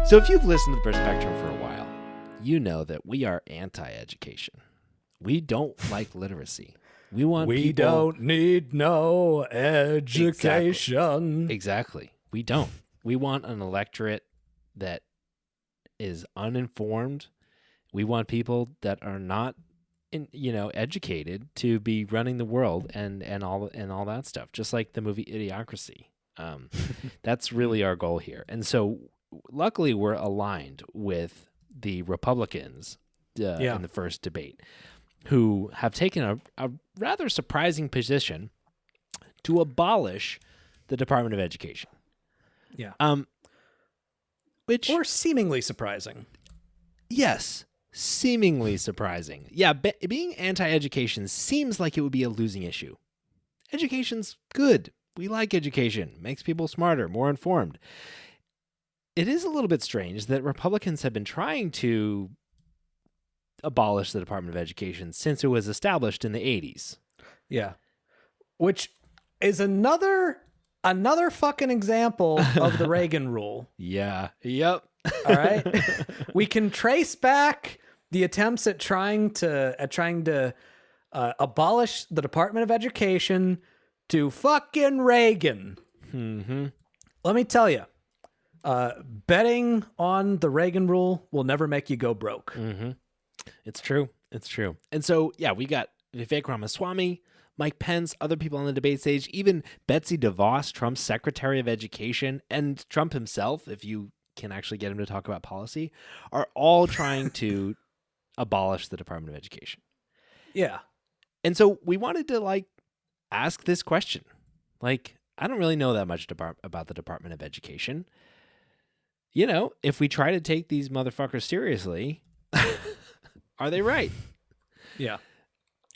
So if you've listened to the Perspectrum for a while, you know that we are anti-education. We don't like literacy. We want We people... don't need no education. Exactly. We don't. We want an electorate that is uninformed. We want people that are not, educated to be running the world and all that stuff. Just like the movie Idiocracy. That's really our goal here. And so, luckily, we're aligned with the Republicans in the first debate, who have taken a rather surprising position to abolish the Department of Education. Yeah. Which, or seemingly surprising. Yes, seemingly surprising. Yeah, being anti-education seems like it would be a losing issue. Education's good. We like education. Makes people smarter, more informed. It is a little bit strange that Republicans have been trying to abolish the Department of Education since it was established in the 80s. Yeah. Which is another fucking example of the Reagan rule. Yeah. Yep. All right. We can trace back the attempts at trying to abolish the Department of Education to fucking Reagan. Mm-hmm. Let me tell you, betting on the Reagan rule will never make you go broke. Mm-hmm. It's true. It's true. And so, yeah, we got Vivek Ramaswamy, Mike Pence, other people on the debate stage, even Betsy DeVos, Trump's Secretary of Education, and Trump himself, if you can actually get him to talk about policy, are all trying to abolish the Department of Education. Yeah. And so we wanted to, ask this question. I don't really know that much about the Department of Education. If we try to take these motherfuckers seriously, are they right? Yeah.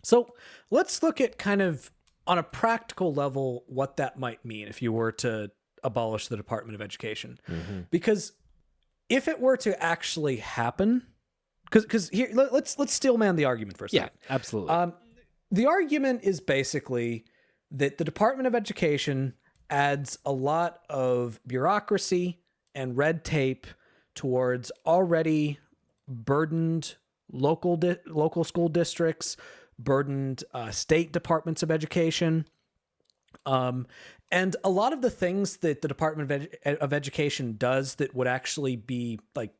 So let's look at kind of on a practical level what that might mean if you were to abolish the Department of Education. Mm-hmm. Because if it were to actually happen, because here let's steelman the argument for a second. Yeah, absolutely. The argument is basically that the Department of Education adds a lot of bureaucracy and red tape towards already burdened local school districts, burdened state departments of education. And a lot of the things that the Department of Education does that would actually be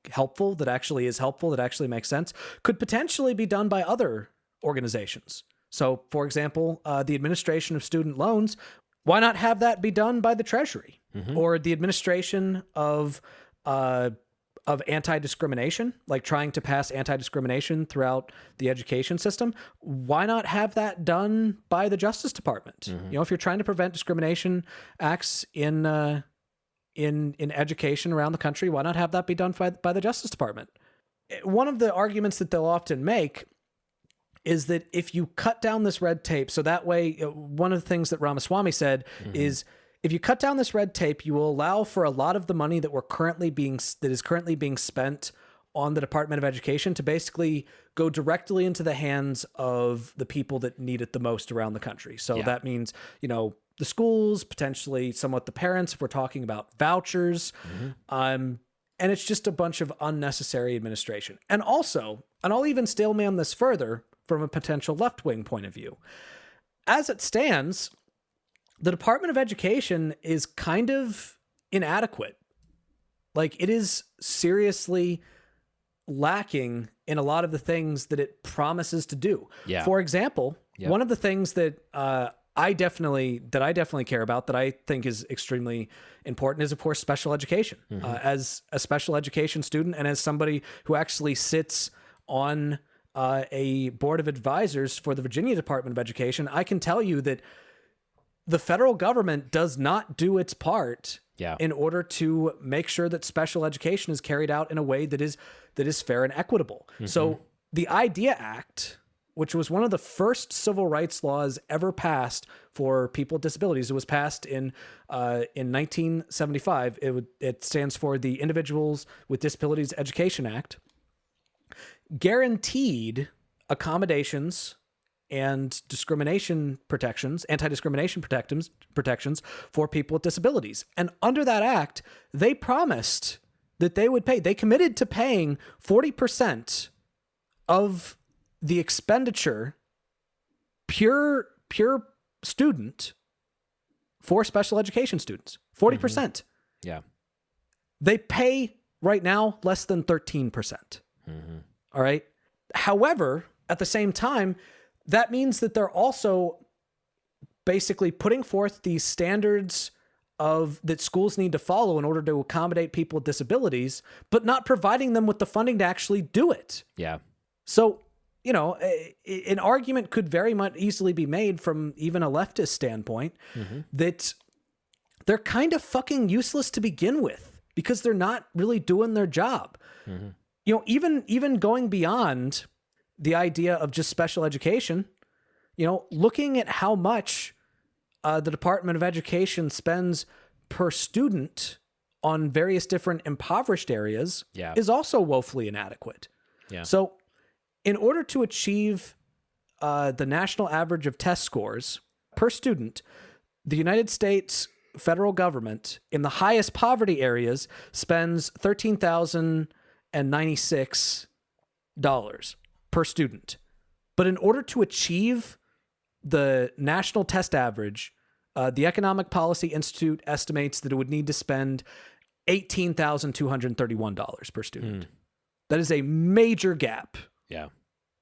helpful, that actually makes sense, could potentially be done by other organizations. So, for example, the administration of student loans, why not have that be done by the Treasury? Mm-hmm. Or the administration of anti-discrimination, trying to pass anti-discrimination throughout the education system. Why not have that done by the Justice Department? Mm-hmm. If you're trying to prevent discrimination acts in education around the country, why not have that be done by the Justice Department? One of the arguments that they'll often make is that if you cut down this red tape, so that way, one of the things that Ramaswamy said mm-hmm. is, if you cut down this red tape, you will allow for a lot of the money that is currently being spent on the Department of Education to basically go directly into the hands of the people that need it the most around the country. So that means, the schools, potentially somewhat the parents, if we're talking about vouchers. Mm-hmm. And it's just a bunch of unnecessary administration. And also, and I'll even staleman this further from a potential left-wing point of view. As it stands, the Department of Education is kind of inadequate. It is seriously lacking in a lot of the things that it promises to do. Yeah. For example, one of the things that I definitely care about, that I think is extremely important, is of course special education. Mm-hmm. As a special education student and as somebody who actually sits on a board of advisors for the Virginia Department of Education, I can tell you that the federal government does not do its part in order to make sure that special education is carried out in a way that is fair and equitable. Mm-hmm. So the IDEA Act, which was one of the first civil rights laws ever passed for people with disabilities, it was passed in 1975. It stands for the Individuals with Disabilities Education Act, guaranteed accommodations and anti-discrimination protections for people with disabilities. And under that act, they promised that they would pay. They committed to paying 40% of the expenditure pure student for special education students. 40%. Yeah. They pay right now less than 13%. All right. However, at the same time, that means that they're also basically putting forth these standards that schools need to follow in order to accommodate people with disabilities, but not providing them with the funding to actually do it. Yeah. So, you know, an argument could very much easily be made from even a leftist standpoint that they're kind of fucking useless to begin with because they're not really doing their job. You know, even going beyond the idea of just special education, you know, looking at how much the Department of Education spends per student on various different impoverished areas is also woefully inadequate. Yeah. So in order to achieve the national average of test scores per student, the United States federal government in the highest poverty areas spends $13,096 per student. But in order to achieve the national test average, the Economic Policy Institute estimates that it would need to spend $18,231 per student. That is a major gap. Yeah.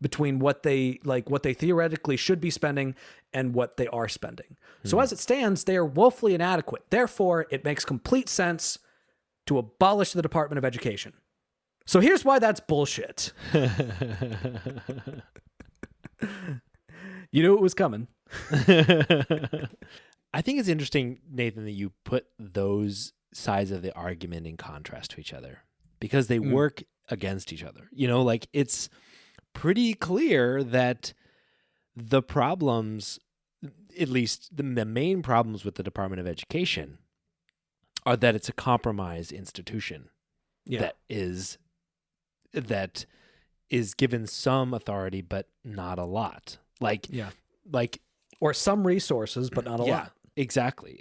Between what they theoretically should be spending and what they are spending. So as it stands, they are woefully inadequate. Therefore, it makes complete sense to abolish the Department of Education. So here's why that's bullshit. You knew it was coming. I think it's interesting, Nathan, that you put those sides of the argument in contrast to each other because they work against each other. You know, like it's pretty clear that the problems, at least the main problems with the Department of Education, are that it's a compromised institution that is given some authority but not a lot. Or some resources but not a lot. Exactly.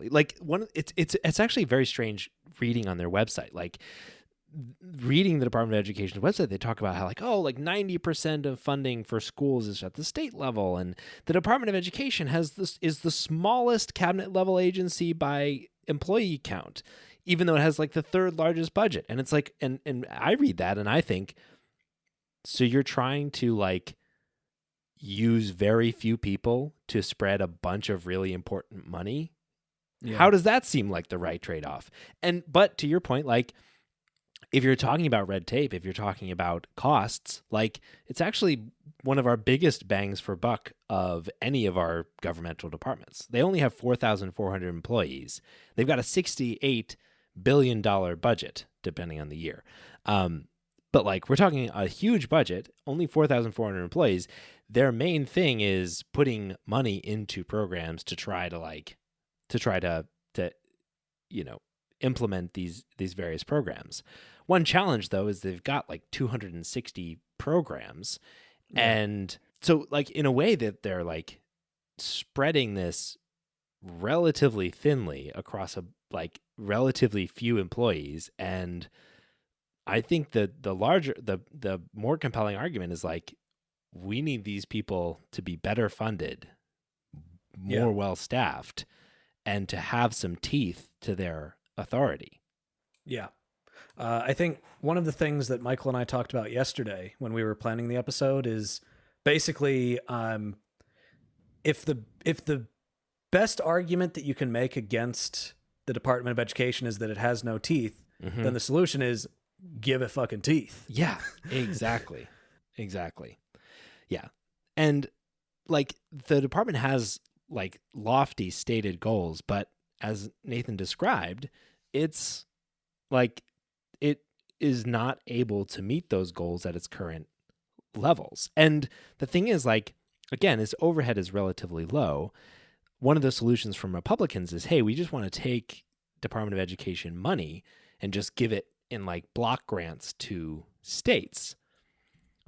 Like it's actually very strange reading on their website. Like reading the Department of Education's website, they talk about how like 90% of funding for schools is at the state level, and the Department of Education is the smallest cabinet level agency by employee count, even though it has like the third largest budget. And it's like, and I read that and I think, so you're trying to like use very few people to spread a bunch of really important money? Yeah. How does that seem like the right trade-off? But to your point, like if you're talking about red tape, if you're talking about costs, like it's actually one of our biggest bangs for buck of any of our governmental departments. They only have 4,400 employees. They've got a $68 billion budget, depending on the year. But like we're talking a huge budget, only 4,400 employees. Their main thing is putting money into programs to try to implement these various programs. One challenge though is they've got like 260 programs, and so like in a way that they're like spreading this relatively thinly across relatively few employees. And I think that the more compelling argument is like, we need these people to be better funded, more well-staffed, and to have some teeth to their authority. Yeah. I think one of the things that Michael and I talked about yesterday when we were planning the episode is basically if the best argument that you can make against the Department of Education is that it has no teeth, then the solution is give it fucking teeth. Yeah, exactly. Exactly. Yeah. And like the department has like lofty stated goals, but as Nathan described, it's like it is not able to meet those goals at its current levels. And the thing is, like, again, its overhead is relatively low. One of the solutions from Republicans is, hey, we just want to take Department of Education money and just give it in like block grants to states.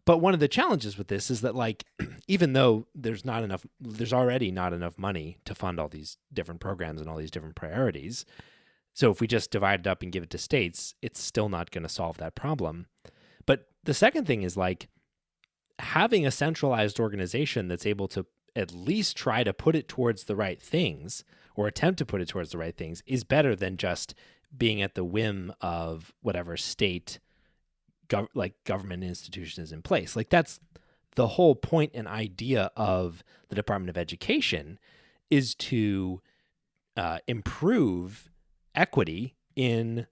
But one of the challenges with this is that, like, even though there's already not enough money to fund all these different programs and all these different priorities, So if we just divide it up and give it to states, it's still not going to solve that problem. But the second thing is like having a centralized organization that's able to at least try to put it towards the right things or attempt to put it towards the right things is better than just being at the whim of whatever state government institution is in place. Like that's the whole point and idea of the Department of Education is to improve equity in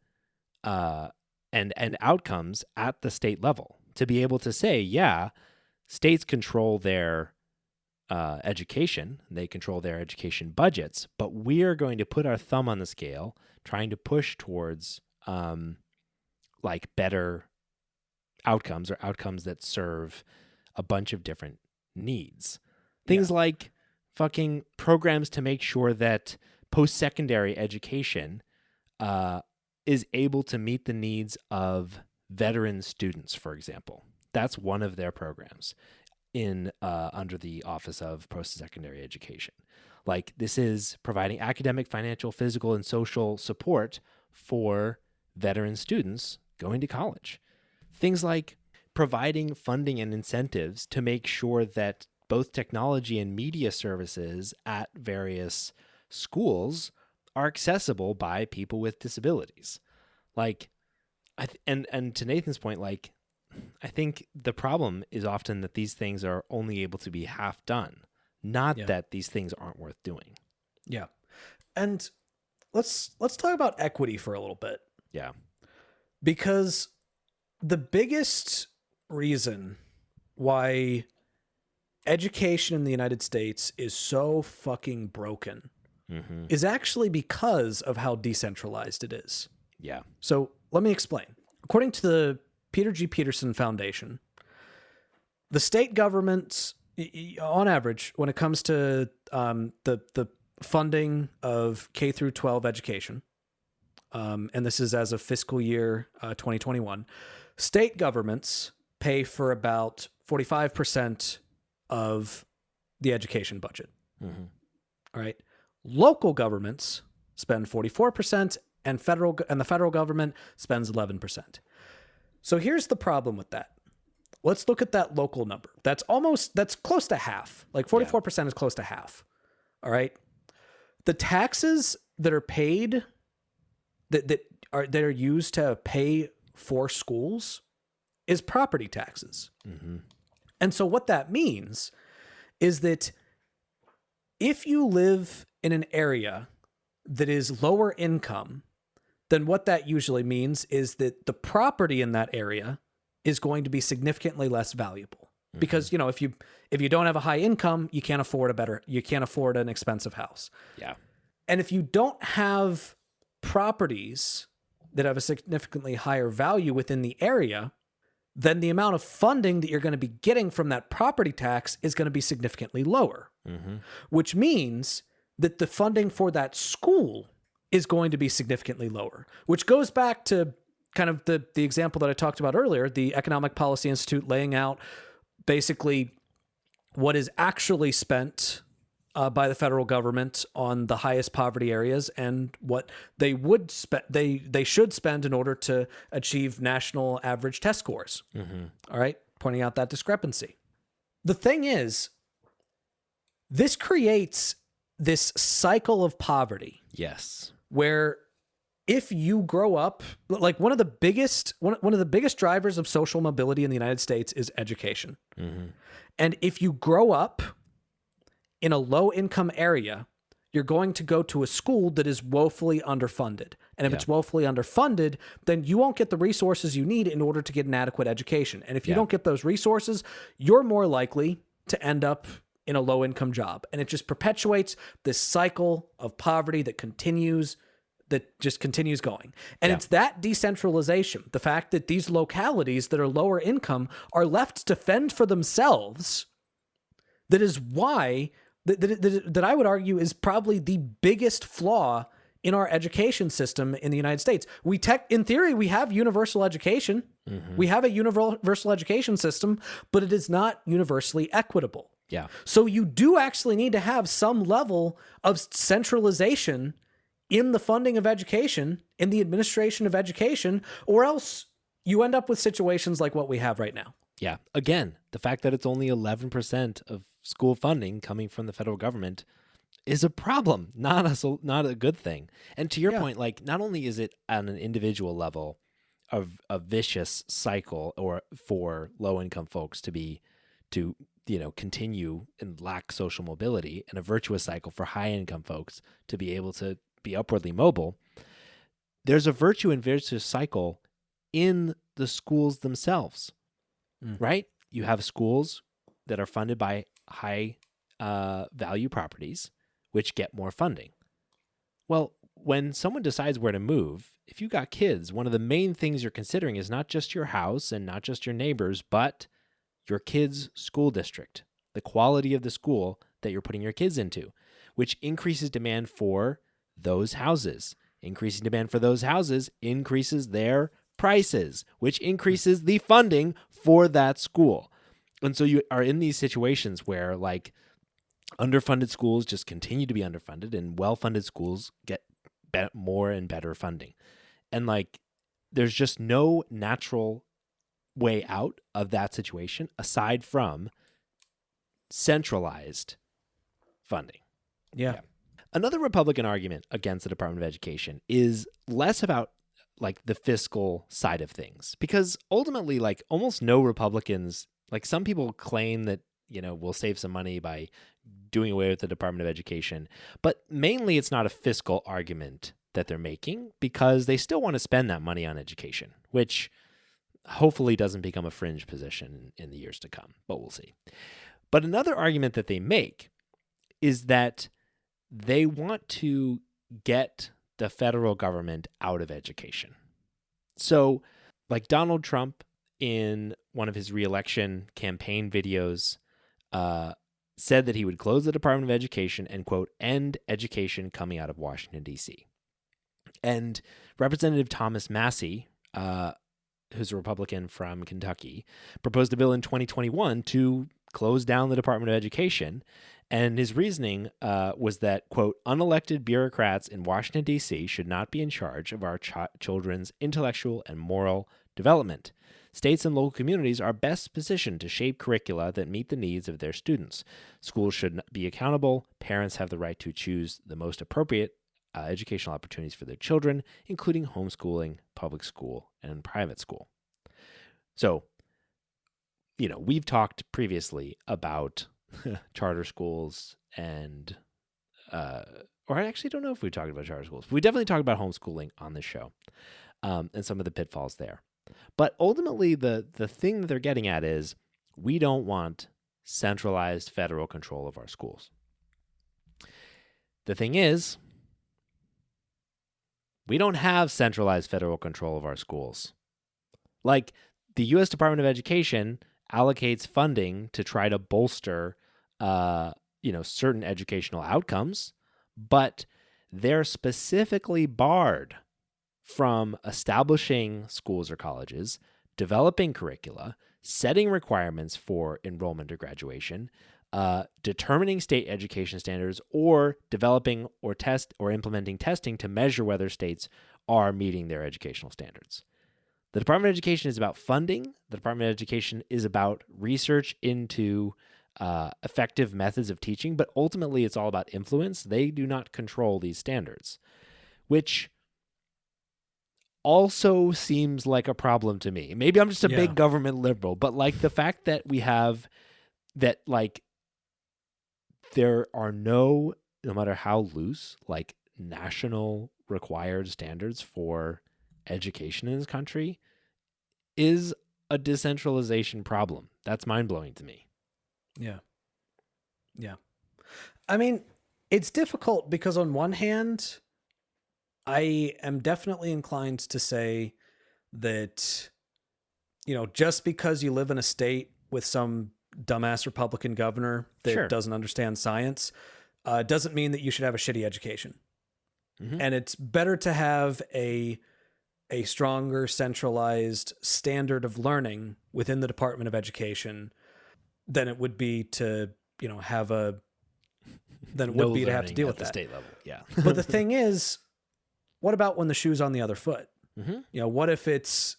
and outcomes at the state level, to be able to say, yeah, states control their education, they control their education budgets, but we are going to put our thumb on the scale, trying to push towards like better outcomes or outcomes that serve a bunch of different needs. Things like fucking programs to make sure that post-secondary education is able to meet the needs of veteran students, for example. That's one of their programs in under the Office of Post-Secondary Education. Like this is providing academic, financial, physical, and social support for veteran students going to college. Things like providing funding and incentives to make sure that both technology and media services at various schools are accessible by people with disabilities. Like, and to Nathan's point, like, I think the problem is often that these things are only able to be half done, not that these things aren't worth doing. Yeah. And let's talk about equity for a little bit. Yeah. Because the biggest reason why education in the United States is so fucking broken is actually because of how decentralized it is. Yeah. So let me explain. According to the Peter G. Peterson Foundation, the state governments, on average, when it comes to the funding of K through 12 education, and this is as of fiscal year 2021, state governments pay for about 45% of the education budget. All right. Local governments spend 44%, and the federal government spends 11%. So here's the problem with that. Let's look at that local number. That's close to half. Like 44% is close to half. All right. The taxes that are paid that are used to pay for schools is property taxes. And so what that means is that if you live in an area that is lower income, then what that usually means is that the property in that area is going to be significantly less valuable. Because, you know, if you don't have a high income, you can't afford an expensive house. Yeah. And if you don't have properties that have a significantly higher value within the area, then the amount of funding that you're going to be getting from that property tax is going to be significantly lower, which means that the funding for that school is going to be significantly lower, which goes back to kind of the example that I talked about earlier, the Economic Policy Institute laying out basically what is actually spent by the federal government on the highest poverty areas and what they would they should spend in order to achieve national average test scores. All right, pointing out that discrepancy. The thing is, this creates this cycle of poverty. Yes. Where if you grow up, like one of the biggest drivers of social mobility in the United States is education. And if you grow up in a low income area, you're going to go to a school that is woefully underfunded. And if it's woefully underfunded, then you won't get the resources you need in order to get an adequate education. And if you don't get those resources, you're more likely to end up in a low income job. And it just perpetuates this cycle of poverty that just continues going. And it's that decentralization, the fact that these localities that are lower income are left to fend for themselves, that is why that I would argue is probably the biggest flaw in our education system in the United States. In theory, we have universal education. We have a universal education system, but it is not universally equitable. Yeah. So you do actually need to have some level of centralization in the funding of education, in the administration of education, or else you end up with situations like what we have right now. Yeah. Again, the fact that it's only 11% of school funding coming from the federal government is a problem, not a good thing. And to your point, like, not only is it on an individual level of a vicious cycle or for low income folks to continue and lack social mobility, and a virtuous cycle for high income folks to be able to be upwardly mobile, there's a virtue and vicious cycle in the schools themselves, right? You have schools that are funded by high value properties, which get more funding. Well, when someone decides where to move, if you got kids, one of the main things you're considering is not just your house and not just your neighbors, but your kid's school district, the quality of the school that you're putting your kids into, which increases demand for those houses. Increasing demand for those houses increases their prices, which increases the funding for that school. And so you are in these situations where, like, underfunded schools just continue to be underfunded and well-funded schools get more and better funding. And, like, there's just no natural way out of that situation aside from centralized funding. Yeah. Another Republican argument against the Department of Education is less about, like, the fiscal side of things, because ultimately, like, almost no Republicans, like, some people claim that, we'll save some money by doing away with the Department of Education, but mainly it's not a fiscal argument that they're making, because they still want to spend that money on education, which hopefully doesn't become a fringe position in the years to come, but we'll see. But another argument that they make is that they want to get the federal government out of education. So, like, Donald Trump, in one of his re-election campaign videos, said that he would close the Department of Education and, quote, end education coming out of Washington, D.C. And Representative Thomas Massie, who's a Republican from Kentucky, proposed a bill in 2021 to close down the Department of Education. And his reasoning was that, quote, unelected bureaucrats in Washington, D.C. should not be in charge of our children's intellectual and moral development. States and local communities are best positioned to shape curricula that meet the needs of their students. Schools should be accountable. Parents have the right to choose the most appropriate educational opportunities for their children, including homeschooling, public school, and private school. So, we've talked previously about charter schools and, or I actually don't know if we talked about charter schools. We definitely talked about homeschooling on this show, and some of the pitfalls there. But ultimately, the thing that they're getting at is we don't want centralized federal control of our schools. The thing is, we don't have centralized federal control of our schools. Like, the U.S. Department of Education allocates funding to try to bolster, certain educational outcomes, but they're specifically barred from establishing schools or colleges, developing curricula, setting requirements for enrollment or graduation, determining state education standards, or developing or test or implementing testing to measure whether states are meeting their educational standards. The Department of Education is about funding. The Department of Education is about research into effective methods of teaching, but ultimately it's all about influence. They do not control these standards, which also seems like a problem to me. Maybe I'm just a big government liberal, but, like, the fact that we have that, like, there are no matter how loose, like, national required standards for education in this country is a decentralization problem. That's mind-blowing to me. Yeah. I mean, it's difficult because on one hand, I am definitely inclined to say that, just because you live in a state with some dumbass Republican governor that doesn't understand science, doesn't mean that you should have a shitty education. Mm-hmm. And it's better to have a stronger centralized standard of learning within the Department of Education than it would be to, have to deal with the that state level. Yeah. But the thing is, what about when the shoe's on the other foot? Mm-hmm. You know, what if it's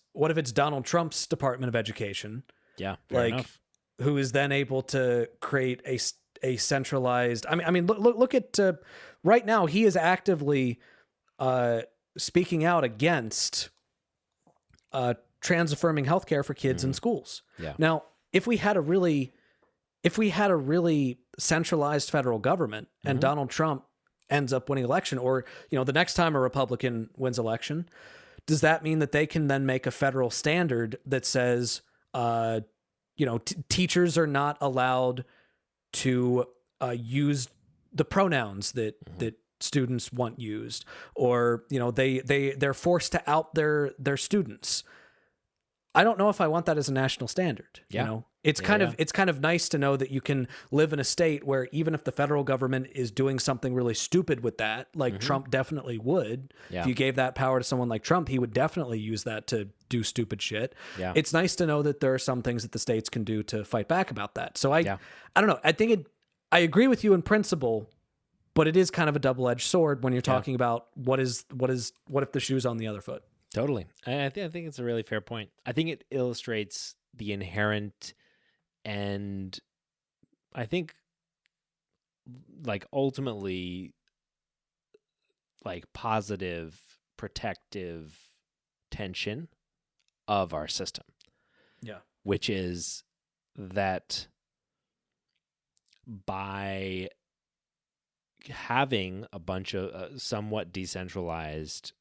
Donald Trump's Department of Education, Yeah, fair enough. who is then able to create a centralized? I mean, look at right now. He is actively speaking out against trans affirming healthcare for kids in schools. Yeah. Now, if we had a really centralized federal government and Donald Trump ends up winning election, or, you know, the next time a Republican wins election, does that mean that they can then make a federal standard that says, you know, teachers are not allowed to use the pronouns that students want used, or, you know, they're forced to out their students? I don't know if I want that as a national standard. Yeah. You know, it's kind of nice to know that you can live in a state where even if the federal government is doing something really stupid with that, like Trump definitely would, Yeah. if you gave that power to someone like Trump, he would definitely use that to do stupid shit. Yeah. It's nice to know that there are some things that the states can do to fight back about that. So I don't know. I agree with you in principle, but it is kind of a double-edged sword when you're talking about what if the shoe's on the other foot? Totally. I think it's a really fair point. I think it illustrates the inherent and I think like ultimately like positive protective tension of our system. Yeah. Which is that by having a bunch of somewhat decentralized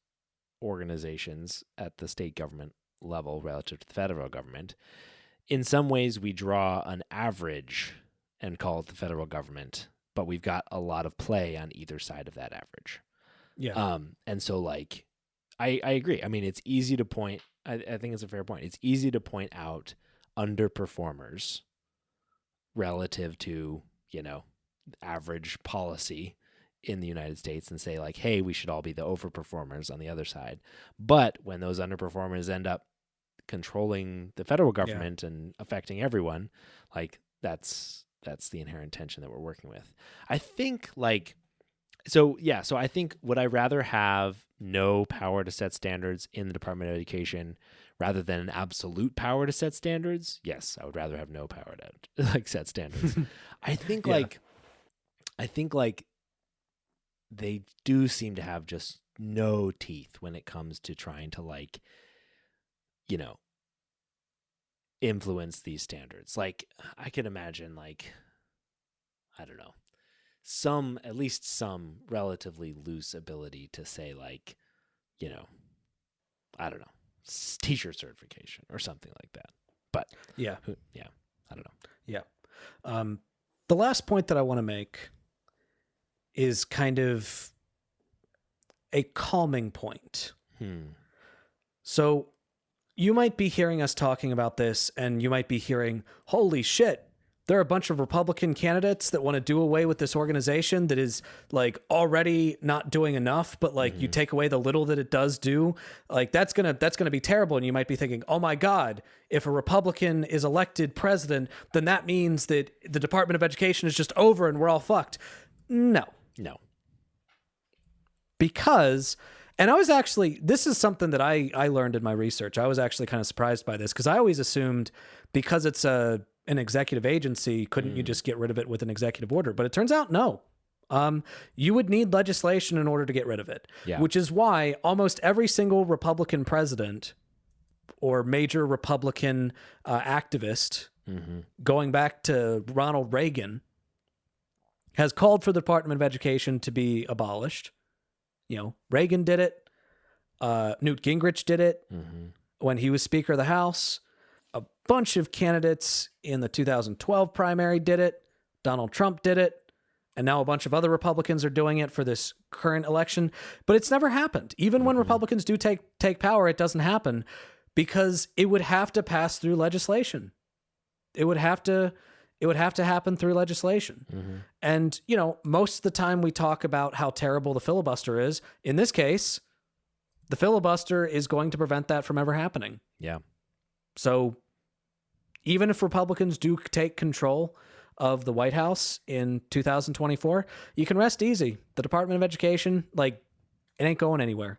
organizations at the state government level relative to the federal government, in some ways we draw an average and call it the federal government, but we've got a lot of play on either side of that average. Yeah. And so like I agree. I mean, it's easy to point, I think it's a fair point. It's easy to point out underperformers relative to, you know, average policy in the United States and say like, hey, we should all be the overperformers on the other side. But when those underperformers end up controlling the federal government and affecting everyone, like that's the inherent tension that we're working with. I think like, so I think would I rather have no power to set standards in the Department of Education rather than an absolute power to set standards? Yes, I would rather have no power to like set standards. I think like they do seem to have just no teeth when it comes to trying to like, you know, influence these standards. Like I could imagine like, I don't know, at least some relatively loose ability to say like, you know, I don't know, teacher certification or something like that. But I don't know. Yeah. The last point that I want to make is kind of a calming point. So you might be hearing us talking about this and you might be hearing, holy shit, there are a bunch of Republican candidates that want to do away with this organization that is like already not doing enough, but like you take away the little that it does do, like that's going to be terrible. And you might be thinking, oh my God, if a Republican is elected president, then that means that the Department of Education is just over and we're all fucked. No. Because, and this is something that I learned in my research. I was actually kind of surprised by this because I always assumed because it's an executive agency, couldn't you just get rid of it with an executive order? But it turns out, no. You would need legislation in order to get rid of it, which is why almost every single Republican president or major Republican activist, going back to Ronald Reagan, has called for the Department of Education to be abolished. You know, Reagan did it. Newt Gingrich did it when he was Speaker of the House. A bunch of candidates in the 2012 primary did it. Donald Trump did it. And now a bunch of other Republicans are doing it for this current election. But it's never happened. Even when Republicans do take power, it doesn't happen because it would have to pass through legislation. It would have to happen through legislation. And, you know, most of the time we talk about how terrible the filibuster is. In this case, the filibuster is going to prevent that from ever happening. Yeah. So even if Republicans do take control of the White House in 2024, you can rest easy. The Department of Education, like, it ain't going anywhere.